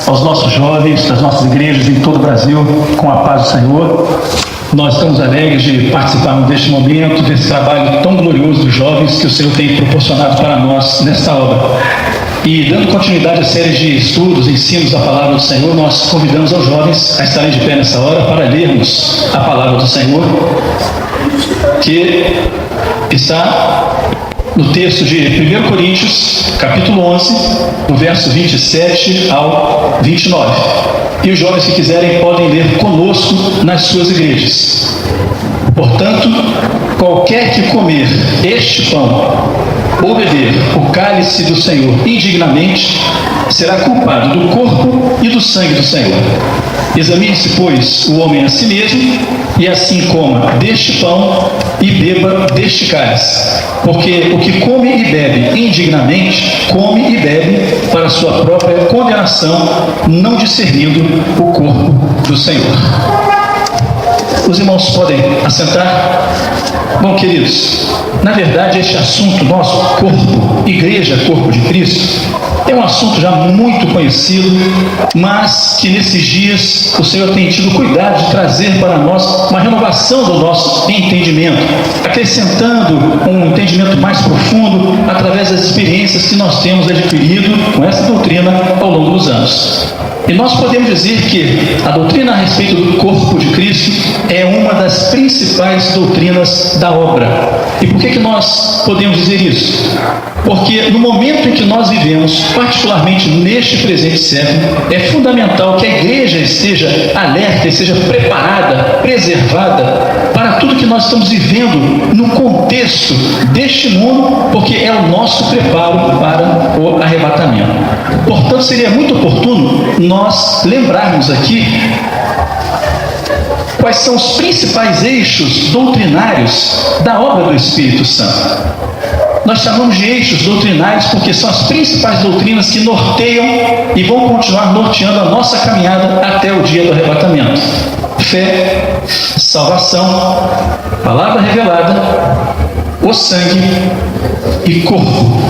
aos nossos jovens, das nossas igrejas em todo o Brasil, com a paz do Senhor. Nós estamos alegres de participarmos deste momento, desse trabalho tão glorioso dos jovens que o Senhor tem proporcionado para nós nesta obra. E dando continuidade à série de estudos, ensinos da palavra do Senhor, nós convidamos aos jovens a estarem de pé nessa hora para lermos a palavra do Senhor, que está no texto de 1 Coríntios, capítulo 11, do verso 27 ao 29. E os jovens que quiserem podem ler conosco nas suas igrejas. Portanto, qualquer que comer este pão ou beber o cálice do Senhor indignamente, será culpado do corpo e do sangue do Senhor. Examine-se, pois, o homem a si mesmo, e assim coma deste pão e beba deste cálice. Porque o que come e bebe indignamente, come e bebe para sua própria condenação, não discernindo o corpo do Senhor. Os irmãos podem assentar? Bom, queridos, na verdade este assunto, nosso corpo, igreja, corpo de Cristo, é um assunto já muito conhecido, mas que nesses dias o Senhor tem tido cuidado de trazer para nós uma renovação do nosso entendimento, acrescentando um entendimento mais profundo através das experiências que nós temos adquirido com essa doutrina ao longo dos anos. E nós podemos dizer que a doutrina a respeito do corpo de Cristo é uma das principais doutrinas da obra. E por que nós podemos dizer isso? Porque no momento em que nós vivemos, particularmente neste presente século, é fundamental que a igreja esteja alerta, esteja preparada, preservada para tudo que nós estamos vivendo no contexto deste mundo, porque é o nosso preparo para o arrebatamento. Portanto, seria muito oportuno nós lembrarmos aqui quais são os principais eixos doutrinários da obra do Espírito Santo. Nós chamamos de eixos doutrinários porque são as principais doutrinas que norteiam e vão continuar norteando a nossa caminhada até o dia do arrebatamento. Fé, salvação, palavra revelada, o sangue e corpo.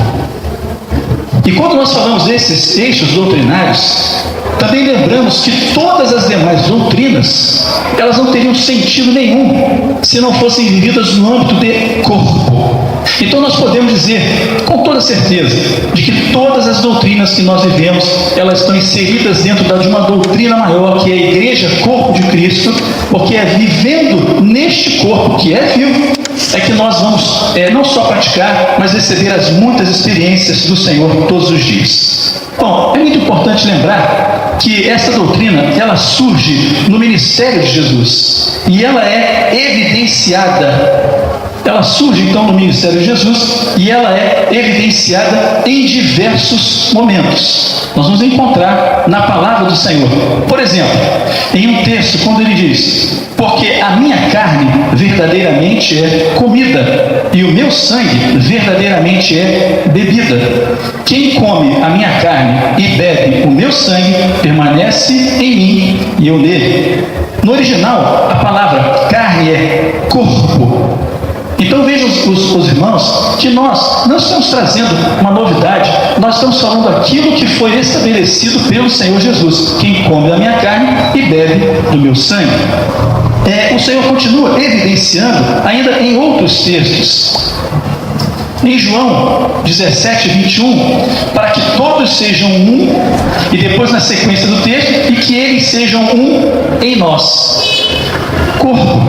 E quando nós falamos desses eixos doutrinários, também lembramos que todas as demais doutrinas, elas não teriam sentido nenhum se não fossem vividas no âmbito de corpo. Então nós podemos dizer com toda certeza de que todas as doutrinas que nós vivemos, elas estão inseridas dentro de uma doutrina maior, que é a igreja, corpo de Cristo, porque é vivendo neste corpo que é vivo, é que nós vamos não só praticar, mas receber as muitas experiências do Senhor todos os dias. Bom, é muito importante lembrar que essa doutrina, ela surge no ministério de Jesus e ela é evidenciada. Ela surge então no ministério de Jesus e ela é evidenciada em diversos momentos. Nós vamos encontrar na palavra do Senhor. Por exemplo, em um texto, quando ele diz: porque a minha carne verdadeiramente é comida e o meu sangue verdadeiramente é bebida. Quem come a minha carne e bebe o meu sangue permanece em mim e eu nele. No original, a palavra carne é corpo. Então vejam os irmãos que nós não estamos trazendo uma novidade, nós estamos falando aquilo que foi estabelecido pelo Senhor Jesus. Quem come da minha carne e bebe do meu sangue. O Senhor continua evidenciando ainda em outros textos. Em João 17, 21, para que todos sejam um, e depois na sequência do texto, e que eles sejam um em nós. Corpo.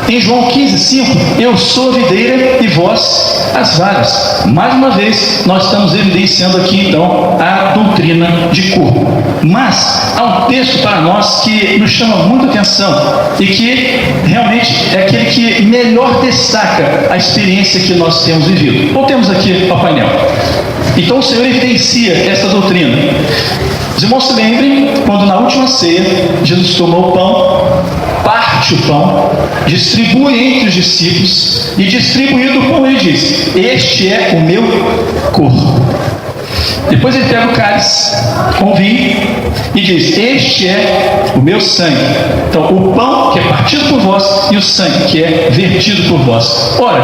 Em João 15, 5, eu sou a videira e vós as varas. Mais uma vez, nós estamos evidenciando aqui então a doutrina de corpo. Mas há um texto para nós que nos chama muita atenção e que realmente é aquele que melhor destaca a experiência que nós temos vivido. Voltemos aqui ao painel. Então o Senhor evidencia essa doutrina. Os irmãos se lembrem quando na última ceia Jesus tomou o pão, parte o pão, distribui entre os discípulos e distribuindo o pão ele diz: este é o meu corpo. Depois ele pega o cálice com vinho e diz: este é o meu sangue. Então, o pão que é partido por vós e o sangue que é vertido por vós. Ora,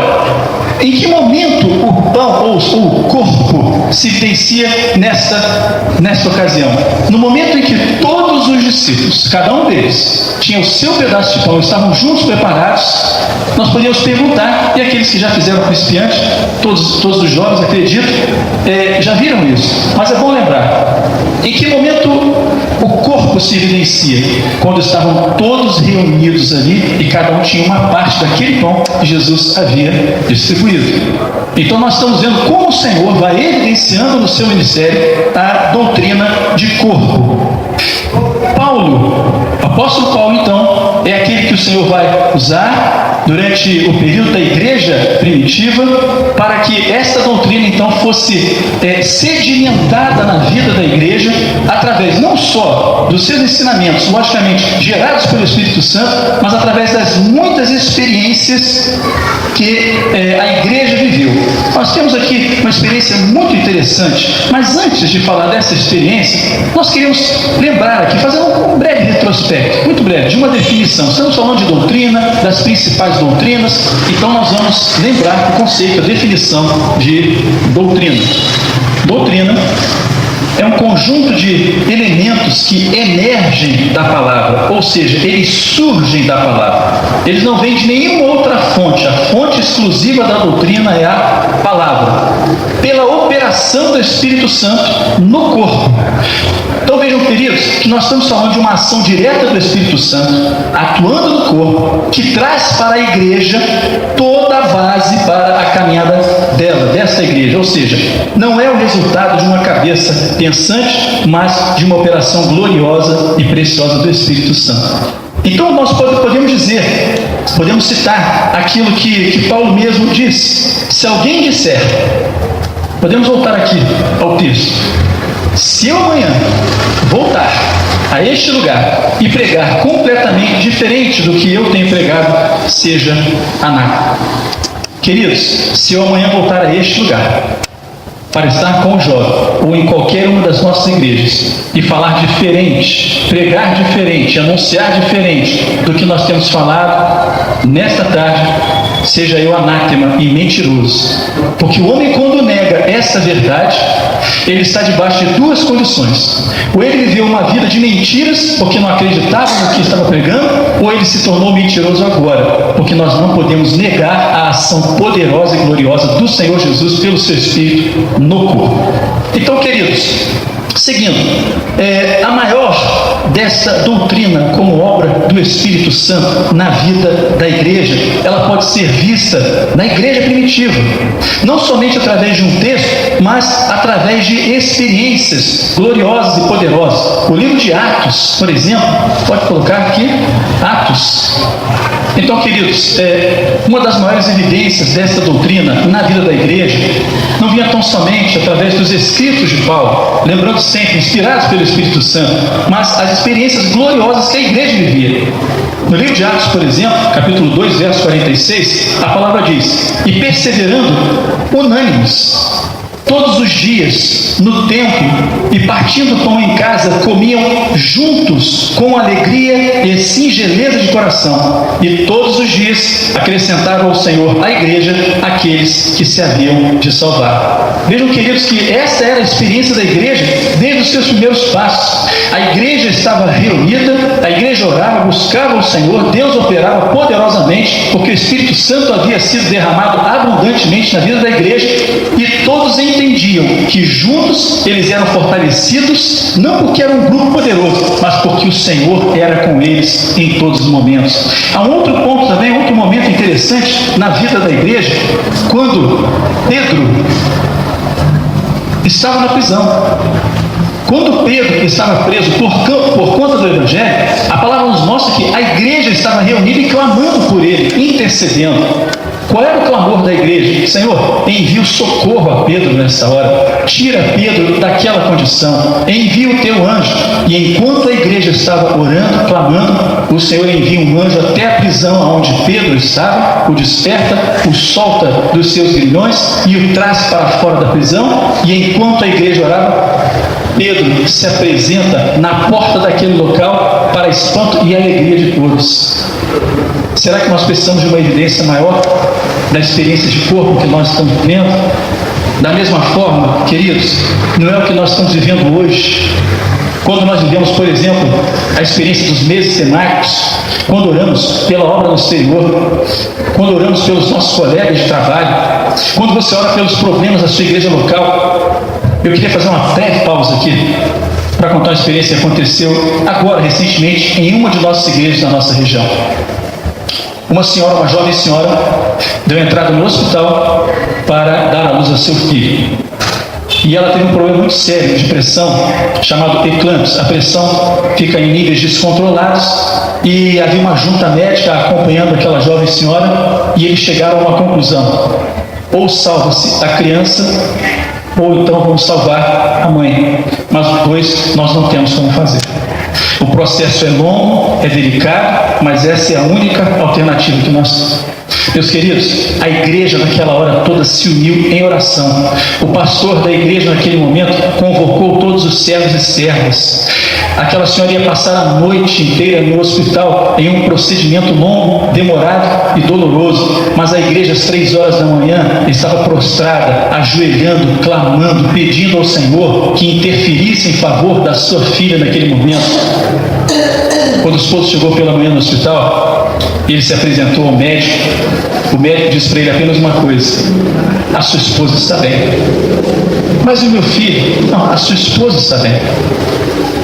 em que momento o pão ou o corpo se evidencia nesta ocasião? No momento em que todos os discípulos, cada um deles, tinha o seu pedaço de pão, estavam juntos preparados, nós podíamos perguntar, e aqueles que já fizeram o principiante, todos os jovens, acredito, já viram isso, mas é bom lembrar, em que momento o corpo se evidencia? Quando estavam todos reunidos ali e cada um tinha uma parte daquele pão que Jesus havia distribuído. Então nós estamos vendo como o Senhor vai evidenciando no seu ministério a doutrina de corpo. Apóstolo Paulo, então, é aquele que o Senhor vai usar durante o período da igreja primitiva para que essa doutrina, então, fosse sedimentada na vida da igreja através não só dos seus ensinamentos, logicamente gerados pelo Espírito Santo, mas através das muitas experiências que a igreja viveu. Nós temos aqui uma experiência muito interessante, mas antes de falar dessa experiência, nós queremos lembrar aqui, fazer um breve retrospecto, muito breve, de uma definição. Estamos falando de doutrina, das principais doutrinas, então nós vamos lembrar o conceito, a definição de doutrina. Doutrina é um conjunto de elementos que emergem da palavra, ou seja, eles surgem da palavra. Eles não vêm de nenhuma outra fonte. A fonte exclusiva da doutrina é a palavra, pela operação do Espírito Santo no corpo. Então vejam, queridos, que nós estamos falando de uma ação direta do Espírito Santo, atuando no corpo, que traz para a igreja toda a base para a caminhada dessa igreja. Ou seja, não é o resultado de uma cabeça pensante, mas de uma operação gloriosa e preciosa do Espírito Santo. Então nós podemos citar aquilo que Paulo mesmo diz. Se alguém disser, podemos voltar aqui ao texto: se eu amanhã voltar a este lugar e pregar completamente diferente do que eu tenho pregado, seja anátema. Queridos, se eu amanhã voltar a este lugar para estar com o jovem ou em qualquer uma das nossas igrejas e falar diferente, pregar diferente, anunciar diferente do que nós temos falado nesta tarde, seja eu anátema e mentiroso. Porque o homem, quando nega essa verdade, ele está debaixo de duas condições: ou ele viveu uma vida de mentiras porque não acreditava no que estava pregando, ou ele se tornou mentiroso agora, porque nós não podemos negar a ação poderosa e gloriosa do Senhor Jesus pelo seu Espírito no corpo. Então, queridos, seguindo, a maior dessa doutrina como obra do Espírito Santo na vida da igreja, ela pode ser vista na igreja primitiva, não somente através de um texto, mas através de experiências gloriosas e poderosas. O livro de Atos, por exemplo, pode colocar aqui, Atos. Então, queridos, uma das maiores evidências dessa doutrina na vida da igreja não vinha tão somente através dos escritos de Paulo, lembrando sempre, inspirados pelo Espírito Santo, mas as experiências gloriosas que a igreja vivia. No livro de Atos, por exemplo, capítulo 2, verso 46, a palavra diz: e perseverando unânimes todos os dias no templo e partindo pão em casa, comiam juntos com alegria e singeleza de coração, e todos os dias acrescentavam ao Senhor à igreja aqueles que se haviam de salvar. Vejam, queridos, que essa era a experiência da igreja desde os seus primeiros passos. A igreja estava reunida, a igreja orava, buscava o Senhor, Deus operava poderosamente, porque o Espírito Santo havia sido derramado abundantemente na vida da igreja, e todos entendiam que juntos eles eram fortalecidos, não porque era um grupo poderoso, mas porque o Senhor era com eles em todos os momentos. Há um outro ponto também, outro momento interessante na vida da igreja, quando Pedro estava na prisão. Quando Pedro estava preso por conta do Evangelho, a palavra nos mostra que a igreja estava reunida e clamando por ele, intercedendo. Qual era o clamor da igreja? Senhor, envia o socorro a Pedro nessa hora. Tira Pedro daquela condição. Envia o teu anjo. E enquanto a igreja estava orando, clamando, o Senhor envia um anjo até a prisão onde Pedro estava, o desperta, o solta dos seus grilhões e o traz para fora da prisão. E enquanto a igreja orava, Pedro se apresenta na porta daquele local para espanto e alegria de todos. Será que nós precisamos de uma evidência maior da experiência de corpo que nós estamos vivendo? Da mesma forma, queridos, não é o que nós estamos vivendo hoje. Quando nós vivemos, por exemplo, a experiência dos meses temáticos, quando oramos pela obra no exterior, quando oramos pelos nossos colegas de trabalho, quando você ora pelos problemas da sua igreja local. Eu queria fazer uma breve pausa aqui para contar uma experiência que aconteceu agora, recentemente, em uma de nossas igrejas da nossa região. Uma senhora, uma jovem senhora, deu entrada no hospital para dar à luz a seu filho. E ela teve um problema muito sério de pressão, chamado eclampsia. A pressão fica em níveis descontrolados e havia uma junta médica acompanhando aquela jovem senhora e eles chegaram a uma conclusão: ou salva-se a criança, ou então vamos salvar a mãe. Mas depois nós não temos como fazer. O processo é longo, é delicado, mas essa é a única alternativa que nós temos. Meus queridos, a igreja naquela hora toda se uniu em oração. O pastor da igreja naquele momento convocou todos os servos e servas. Aquela senhora ia passar a noite inteira no hospital em um procedimento longo, demorado e doloroso. Mas a igreja às 3 horas da manhã estava prostrada, ajoelhando, clamando, pedindo ao Senhor que interferisse em favor da sua filha naquele momento. Quando o esposo chegou pela manhã no hospital, ele se apresentou ao médico. O médico disse para ele apenas uma coisa: a sua esposa está bem. Mas o meu filho? Não, a sua esposa está bem.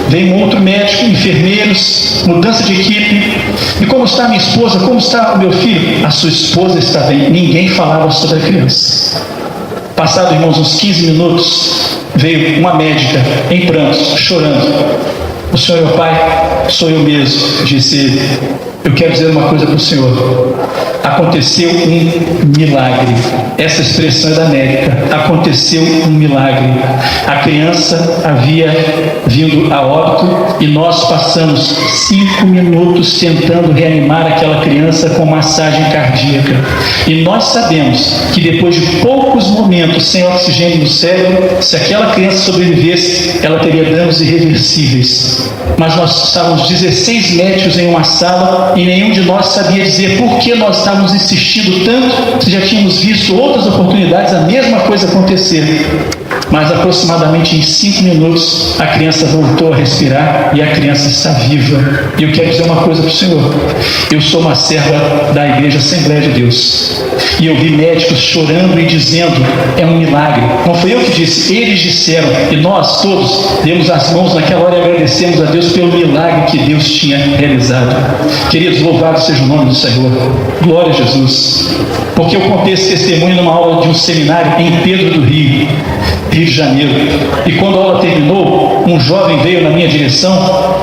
Veio um outro médico, enfermeiros, mudança de equipe. E como está a minha esposa? Como está o meu filho? A sua esposa está bem. Ninguém falava sobre a criança. Passado, irmãos, uns 15 minutos, veio uma médica em prantos, chorando. O senhor é o pai? Sou eu mesmo, disse ele. Eu quero dizer uma coisa para o senhor. Aconteceu um milagre. Essa expressão é da médica. Aconteceu um milagre. A criança havia vindo a óbito e nós passamos 5 minutos tentando reanimar aquela criança com massagem cardíaca. E nós sabemos que depois de poucos momentos sem oxigênio no cérebro, se aquela criança sobrevivesse, ela teria danos irreversíveis. Mas nós estávamos 16 médicos em uma sala e nenhum de nós sabia dizer por que nós estávamos insistindo tanto, se já tínhamos visto outras oportunidades a mesma coisa acontecer. Mas aproximadamente em 5 minutos a criança voltou a respirar e a criança está viva. E eu quero dizer uma coisa para o senhor: eu sou uma serva da Igreja Assembleia de Deus e eu vi médicos chorando e dizendo: é um milagre. Não foi eu que disse, eles disseram, e nós todos demos as mãos naquela hora e agradecemos a Deus pelo milagre que Deus tinha realizado. Queridos, louvado seja o nome do Senhor. Glória a Jesus. Porque eu contei esse testemunho numa aula de um seminário em Pedro do Rio de Janeiro. E quando a aula terminou, um jovem veio na minha direção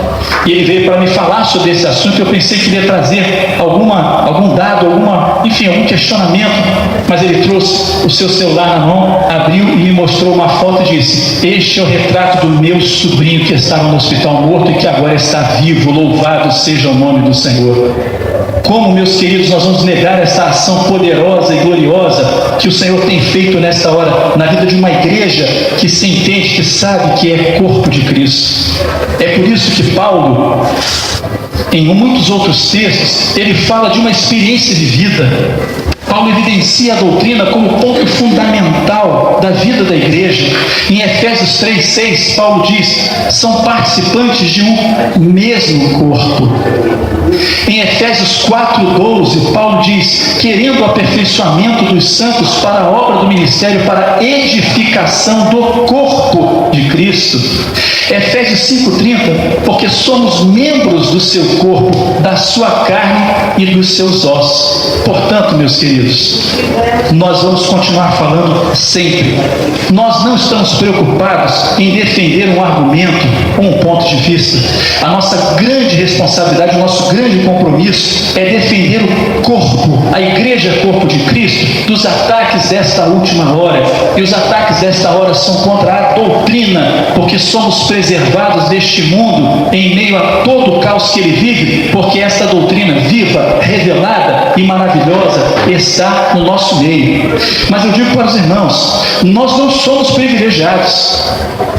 e ele veio para me falar sobre esse assunto. Eu pensei que ele ia trazer algum dado, algum questionamento, mas ele trouxe o seu celular na mão, abriu e me mostrou uma foto e disse: este é o retrato do meu sobrinho que estava no hospital morto e que agora está vivo. Louvado seja o nome do Senhor. Como, meus queridos, nós vamos negar essa ação poderosa e gloriosa que o Senhor tem feito nesta hora na vida de uma igreja que se entende, que sabe que é corpo de Cristo? É por isso que Paulo, em muitos outros textos, ele fala de uma experiência de vida. Paulo evidencia a doutrina como ponto fundamental da vida da igreja. Em Efésios 3:6, Paulo diz: são participantes de um mesmo corpo. Em Efésios 4:12, Paulo diz: querendo o aperfeiçoamento dos santos para a obra do ministério, para a edificação do corpo de Cristo. Efésios 5:30, porque somos membros do seu corpo, da sua carne e dos seus ossos. Portanto, meus queridos, nós vamos continuar falando sempre. Nós não estamos preocupados em defender um argumento ou um ponto de vista. A nossa grande responsabilidade, o nosso grande compromisso é defender o corpo, a igreja corpo de Cristo, dos ataques desta última hora. E os ataques desta hora são contra a doutrina, porque somos preservados deste mundo em meio a todo o caos que ele vive, porque esta doutrina viva, revelada e maravilhosa está está no nosso meio. Mas eu digo para os irmãos, nós não somos privilegiados.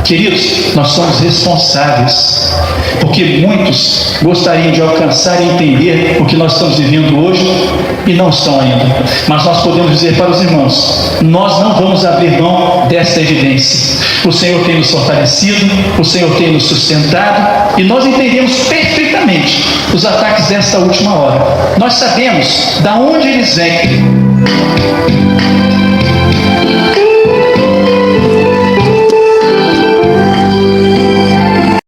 Queridos, nós somos responsáveis, porque muitos gostariam de alcançar e entender o que nós estamos vivendo hoje e não estão ainda. Mas nós podemos dizer para os irmãos, nós não vamos abrir mão dessa evidência. O Senhor tem nos fortalecido, o Senhor tem nos sustentado, e nós entendemos perfeitamente os ataques desta última hora. Nós sabemos de onde eles vêm,